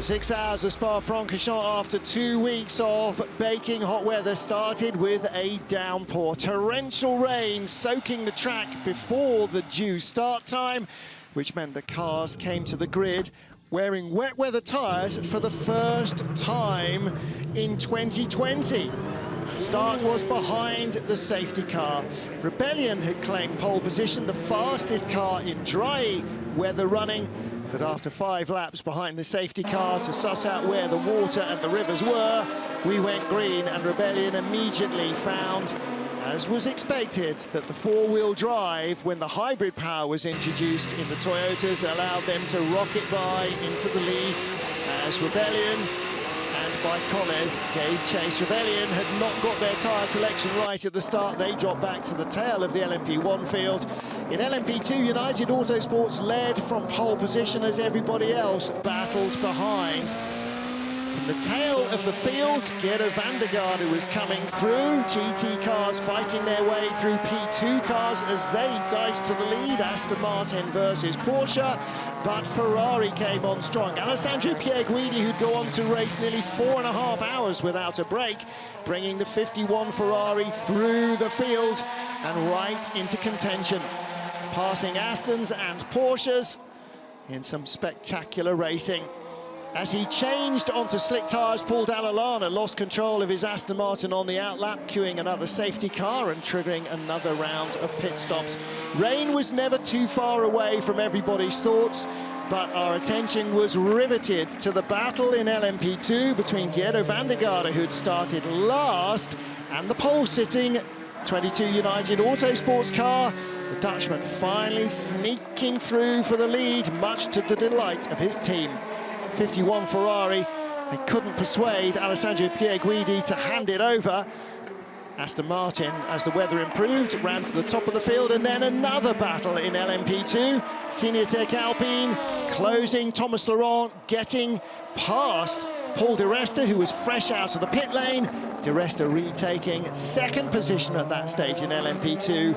The 6 hours of Spa-Francorchamps after 2 weeks of baking hot weather started with a downpour. Torrential rain soaking the track before the due start time, which meant the cars came to the grid wearing wet weather tyres for the first time in 2020. Start was behind the safety car. Rebellion had claimed pole position, the fastest car in dry weather running. But after 5 laps behind the safety car to suss out where the water and the rivers were, we went green, and Rebellion immediately found, as was expected, that the 4-wheel drive, when the hybrid power was introduced in the Toyotas, allowed them to rocket by into the lead as Rebellion and Baikonez gave chase. Rebellion had not got their tyre selection right at the start. They dropped back to the tail of the LMP1 field. In LMP2, United Autosports led from pole position as everybody else battled behind. From the tail of the field, Gero van der Garde was coming through. GT cars fighting their way through P2 cars as they diced to the lead. Aston Martin versus Porsche, but Ferrari came on strong. Alessandro Pierguidi, who'd go on to race nearly 4.5 hours without a break, bringing the 51 Ferrari through the field and right into contention, passing Astons and Porsches in some spectacular racing. As he changed onto slick tyres, Paul Dall'Anna lost control of his Aston Martin on the outlap, queuing another safety car and triggering another round of pit stops. Rain was never too far away from everybody's thoughts, but our attention was riveted to the battle in LMP2 between Gero van der Garde, who'd started last, and the pole-sitting 22 United Autosports car. The Dutchman finally sneaking through for the lead, much to the delight of his team. 51 Ferrari, they couldn't persuade Alessandro Pierguidi to hand it over. Aston Martin, as the weather improved, ran to the top of the field, and then another battle in LMP2. Signatech Alpine closing, Thomas Laurent getting past Paul Di Resta, who was fresh out of the pit lane. Di Resta retaking second position at that stage in LMP2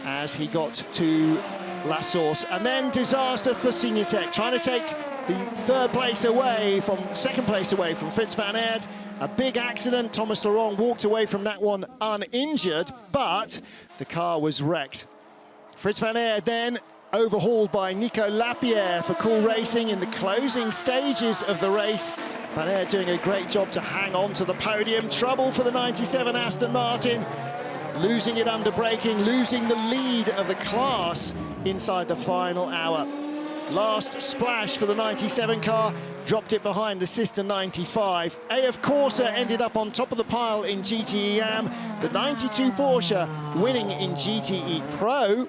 as he got to La Source. And then disaster for Signatech, trying to take the second place away from Fritz van Aert. A big accident. Thomas Laurent walked away from that one uninjured, but the car was wrecked. Fritz van Aert then overhauled by Nico Lapierre for Cool Racing in the closing stages of the race. Van Aert doing a great job to hang on to the podium. Trouble for the 97 Aston Martin, losing it under braking, losing the lead of the class inside the final hour. Last splash for the 97 car, dropped it behind the sister 95. AF Corsa ended up on top of the pile in GTE Am. The 92 Porsche winning in GTE Pro.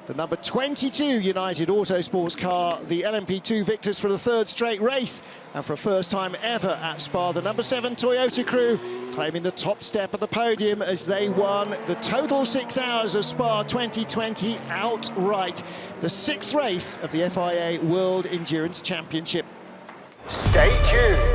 The number 22 United Autosports car, the LMP2 victors for the 3rd straight race, and for a first time ever at Spa, the number 7 Toyota crew claiming the top step of the podium as they won the total 6 hours of Spa 2020 outright. The 6th race of the FIA World Endurance Championship. Stay tuned.